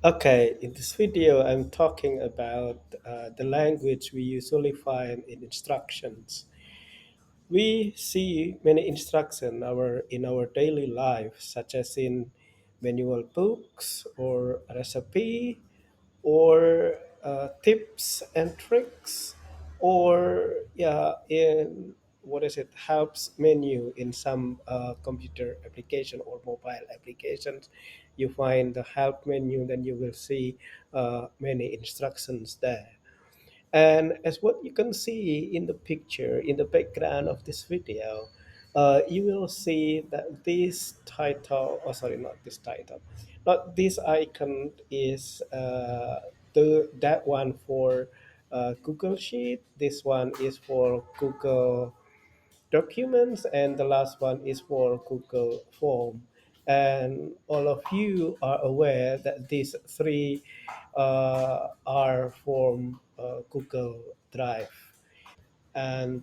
Okay, in this video, I'm talking about the language we usually find in instructions. We see many instructions in our daily life, such as in manual books or recipe or tips and tricks or in what is it helps menu in some computer application or mobile applications. You find the help menu, then you will see many instructions there. And as what you can see in the picture, in the background of this video, you will see that this title, oh sorry, not this title, not this icon is that one for Google Sheet. This one is for Google Documents, and the last one is for Google Form. And all of you are aware that these three are from Google Drive. And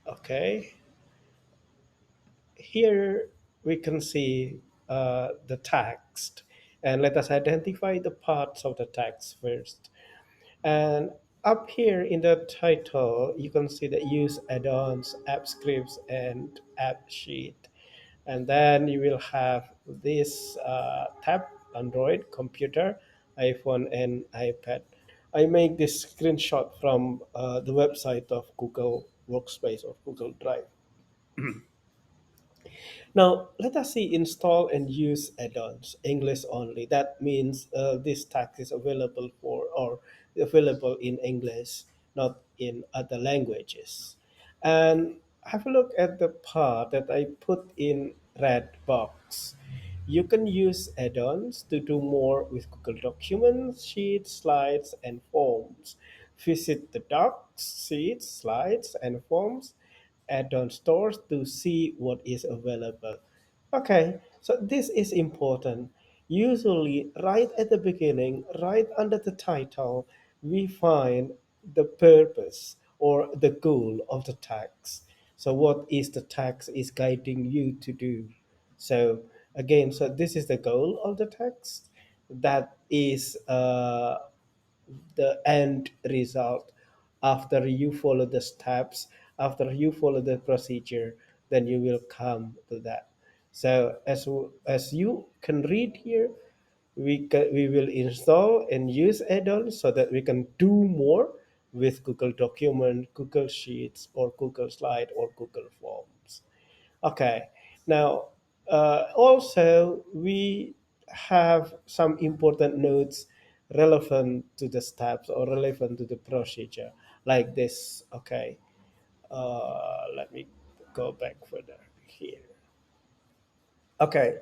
okay, here we can see the text. And let us identify the parts of the text first. And up here in the title, you can see that use add-ons, app scripts, and app sheet. And then you will have this tab: Android, computer, iPhone, and iPad. I make this screenshot from the website of Google Workspace or Google Drive. Now, let us see install and use add-ons, English only. That means this tag is available for or available in English, not in other languages. And have a look at the part that I put in red box. You can use add-ons to do more with Google Documents, Sheets, Slides, and Forms. Visit the Docs, Sheets, Slides, and Forms add-on stores to see what is available. Okay, so this is important. Usually, right at the beginning, right under the title, we find the purpose or the goal of the text. So, what is the text is guiding you to do? So, again, so this is the goal of the text. That is the end result. After you follow the steps, after you follow the procedure, then you will come to that. So as you can read here, we will install and use add-ons so that we can do more with Google Document, Google Sheets, or Google Slide, or Google Forms. Okay. Now, also, we have some important notes relevant to the steps or relevant to the procedure, like this. Okay. Let me go back further here. Okay.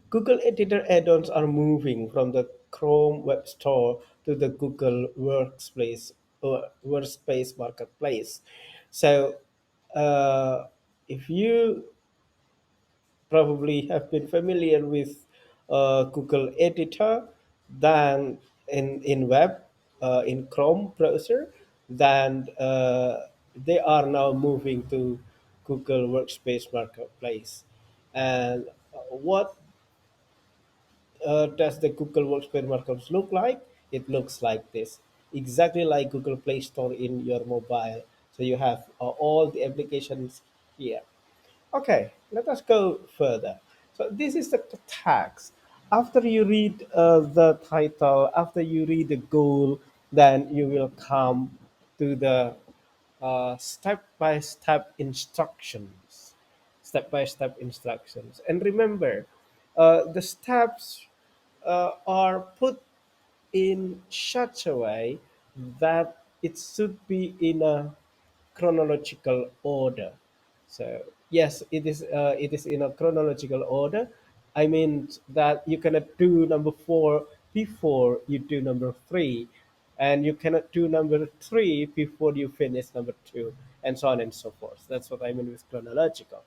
Google Editor add-ons are moving from the Chrome Web Store to the Google Workspace Marketplace. So, uh, if you probably have been familiar with Google Editor than in web, in Chrome browser, then they are now moving to Google Workspace Marketplace. And what does the Google Workspace Marketplace look like? It looks like this, exactly like Google Play Store in your mobile. So you have all the applications here. Okay, let us go further. So this is the text. After you read the title, after you read the goal, then you will come to the step-by-step instructions. Step-by-step instructions. And remember, the steps are put in such a way that it should be in a chronological order. So yes, it is in a chronological order. I mean that you cannot do number four before you do number three, and you cannot do number three before you finish number two, and so on and so forth. That's what I mean with chronological.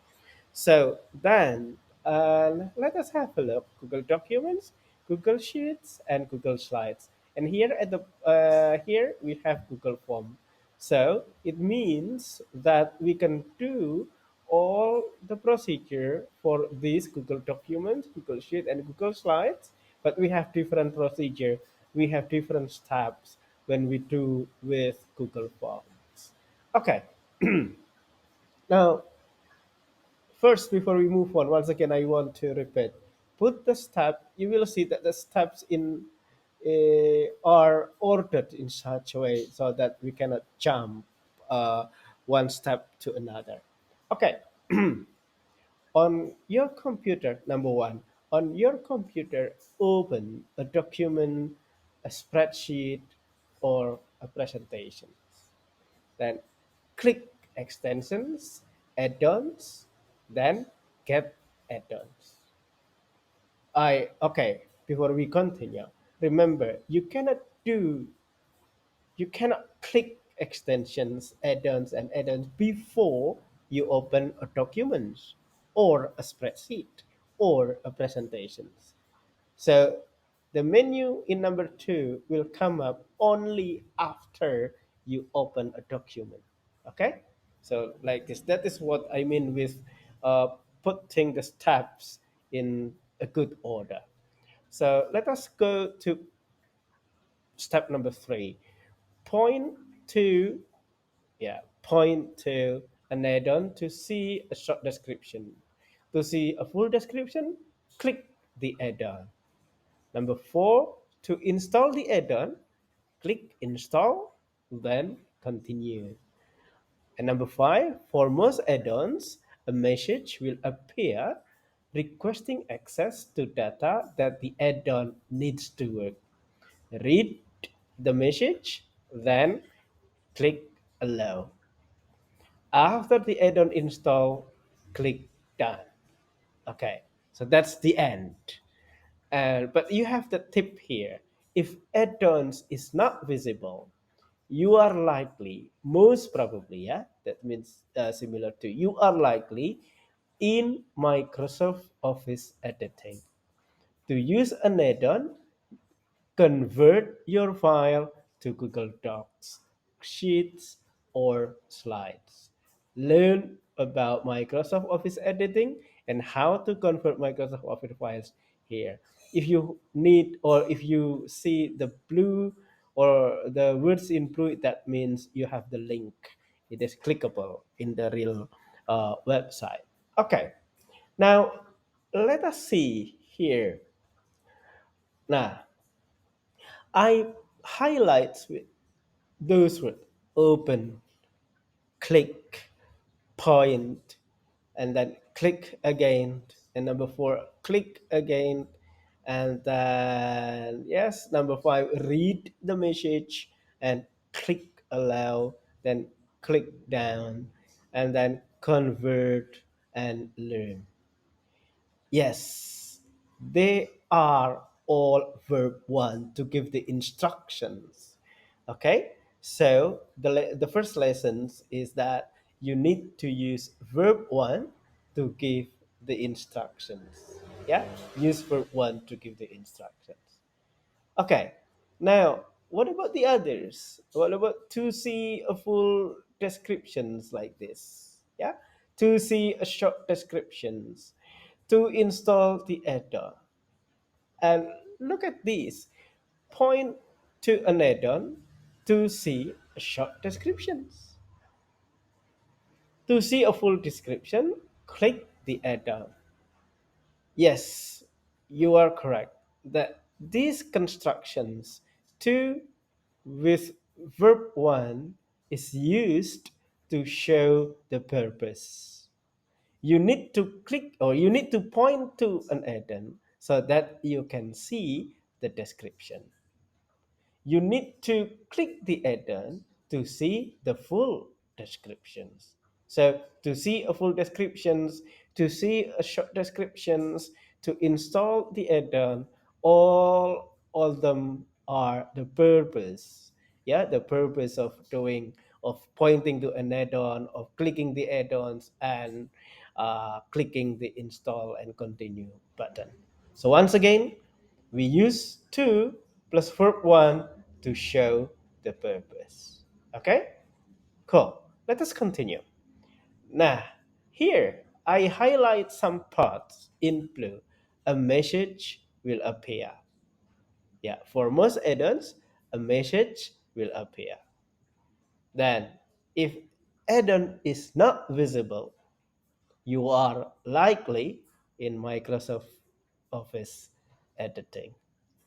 So then let us have a look. Google Documents, Google Sheets, and Google Slides. And here at the here we have Google Form. So it means that we can do all the procedure for these Google Documents, Google Sheet, and Google Slides but we have different procedure. We have different steps when we do with Google Forms. Okay, now first, before we move on, once again, I want to repeat. Put the step. You will see that the steps in are ordered in such a way so that we cannot jump uh, one step to another. Okay, on your computer, number one, on your computer, open a document, a spreadsheet, or a presentation. Then click extensions, add-ons, then get add-ons. I okay, before we continue, remember you cannot click extensions, add-ons and add-ons before you open a document or a spreadsheet or a presentation. So the menu in number two will come up only after you open a document. Okay? So like this, that is what I mean with putting the steps in a good order. So let us go to step number three. Point to, yeah, point to an add-on to see a short description. To see a full description, click the add-on. Number four, to install the add-on, click install, then continue. And number five, for most add-ons, a message will appear requesting access to data that the add-on needs to work. Read the message, then click allow. After the add-on install, click done. Okay, so that's the end. But you have the tip here. If add-ons is not visible, you are likely, most probably, yeah, that means similar to, you are likely in Microsoft Office editing. To use an add-on, convert your file to Google Docs, Sheets, or Slides. Learn about Microsoft Office editing and how to convert Microsoft Office files here. If you need or if you see the blue or the words in blue, that means you have the link. It is clickable in the real website. Okay, now let us see here. Now, I highlight with those words open, click, point, and then click again. And number four, click again. And then, yes, number five, read the message and click allow, then click down, and then convert and learn. Yes, they are all verb one to give the instructions. Okay, so the first lessons is that you need to use verb one to give the instructions. Yeah, use verb one to give the instructions. Okay, now what about the others? What about to see a full descriptions like this? Yeah, to see a short descriptions, to install the add-on. And look at this. Point to an add-on to see a short descriptions. To see a full description, click the add-on. Yes, you are correct. That these constructions to with verb one is used to show the purpose. You need to click or you need to point to an add-on so that you can see the description. You need to click the add-on to see the full descriptions. So to see a full descriptions, to see a short descriptions, to install the add-on, all of them are the purpose. Yeah, the purpose of doing of pointing to an add-on, of clicking the add-ons, and clicking the install and continue button. So once again, we use to plus verb one to show the purpose. Okay? Cool. Let us continue. Now, here I highlight some parts in blue. A message will appear. Yeah, for most add-ons, a message will appear. Then, if add-on is not visible, you are likely in Microsoft Office editing.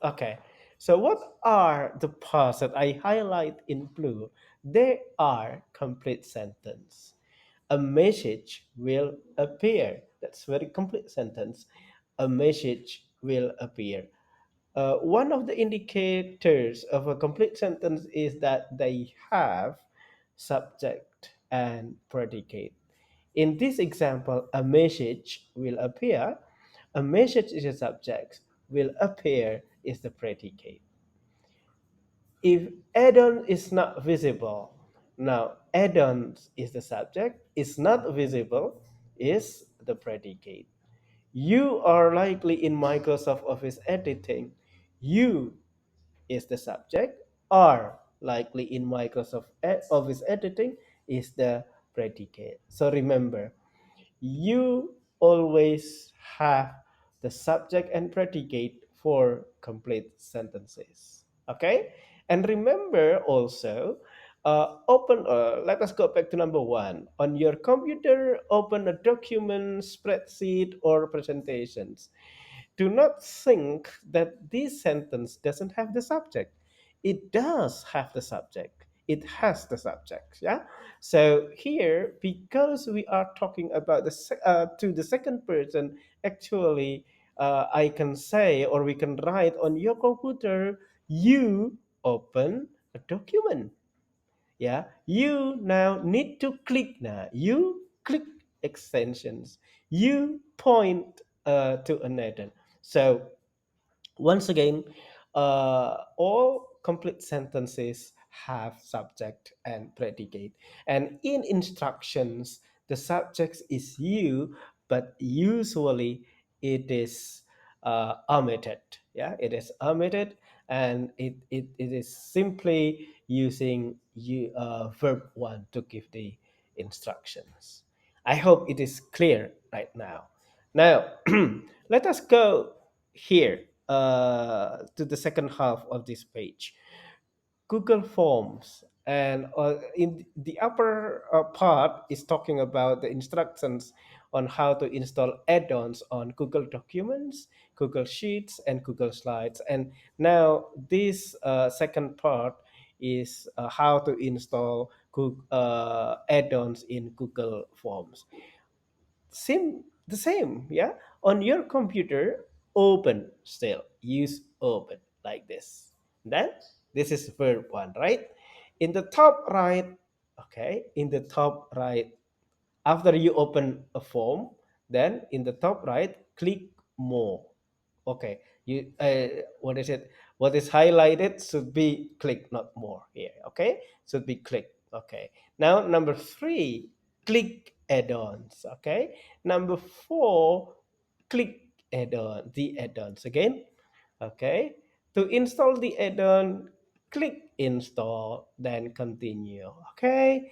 Okay, so what are the parts that I highlight in blue? They are complete sentence. A message will appear. That's very complete sentence. A message will appear. One of the indicators of a complete sentence is that they have subject and predicate. In this example, a message will appear. A message is a subject, will appear is the predicate. If add-on is not visible, now add-on is the subject, is not visible is the predicate. You are likely in Microsoft Office editing. You is the subject, are likely in Microsoft Office editing is the predicate. So remember, you always have the subject and predicate for complete sentences. Okay? And remember also, let us go back to number one. On your computer, open a document, spreadsheet, or presentations. Do not think that this sentence doesn't have the subject. It does have the subject. It has the subject. Yeah. So here, because we are talking about to the second person, actually, I can say or we can write on your computer. You open a document. Yeah. You now need to click now. You click extensions. You point to another. So once again, all complete sentences have subject and predicate. And in instructions, the subject is you, but usually it is omitted. Yeah, it is omitted, and it is simply using verb one to give the instructions. I hope it is clear right now. Now, let us go here to the second half of this page. Google Forms, and in the upper part is talking about the instructions on how to install add-ons on Google Documents, Google Sheets, and Google Slides. And now this second part is how to install add-ons in Google Forms. Same, yeah. On your computer, open still. Use open like this. Then this is verb one, right? In the top right, okay, in the top right, after you open a form, then in the top right, click more. Okay, you what is it? What is highlighted should be click, not more here. Okay, should be click. Okay. Now number three, click add-ons. Okay. Number four, click add-on the add-ons again. Okay. To install the add-on, click install, then continue. Okay.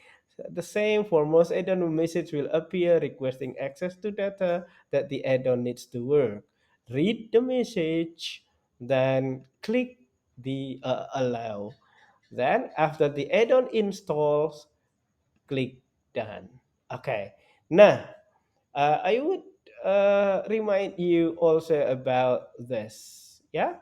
The same for most add-on, message will appear requesting access to data that the add-on needs to work. Read the message, then click the allow. Then after the add-on installs, click done. Okay. Now, I would remind you also about this. Yeah.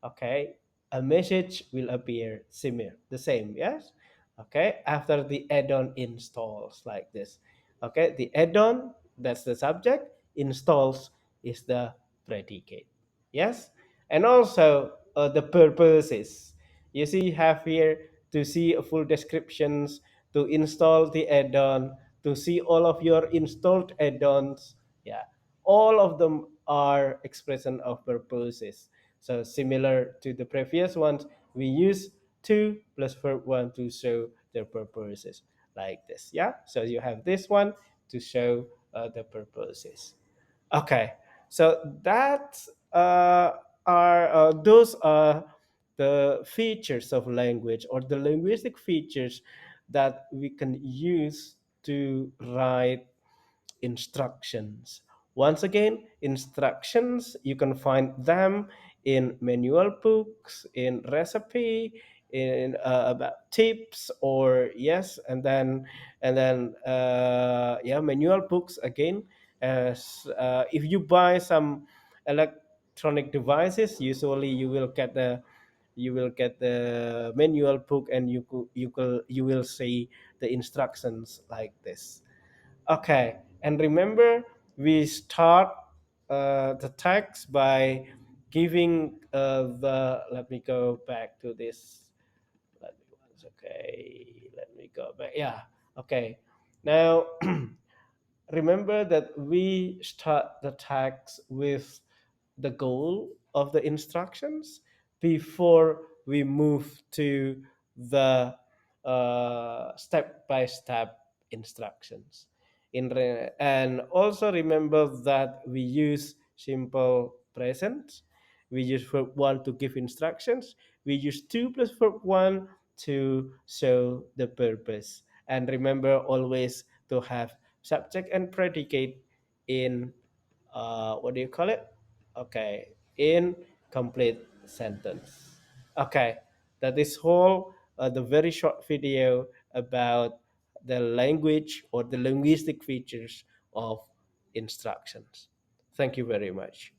Okay. A message will appear similar, the same. Yes. Okay. After the add-on installs like this. Okay. The add-on, that's the subject. Installs is the predicate. Yes. And also the purposes. You see, you have here to see a full descriptions, to install the add-on, to see all of your installed add-ons. Yeah, all of them are expression of purposes. So similar to the previous ones, we use two plus verb one to show their purposes like this. Yeah, so you have this one to show the purposes. Okay, so that are those are the features of language or the linguistic features that we can use to write instructions. Once again, instructions, you can find them in manual books, in recipe, in about tips, or yes, and then yeah, manual books again. As if you buy some electronic devices, usually you will get the manual book, and you will see the instructions like this. Okay, and remember, we start the text by giving the. Let me go back to this. Let me once. Okay, let me go back. Yeah. Okay. Now remember that we start the text with the goal of the instructions before we move to the step by step instructions. And also remember that we use simple present. We use verb 1 to give instructions. We use 2 plus verb 1 to show the purpose. And remember always to have subject and predicate in what do you call it? Okay, in complete sentence. Okay, that is all the very short video about the language or the linguistic features of instructions. Thank you very much.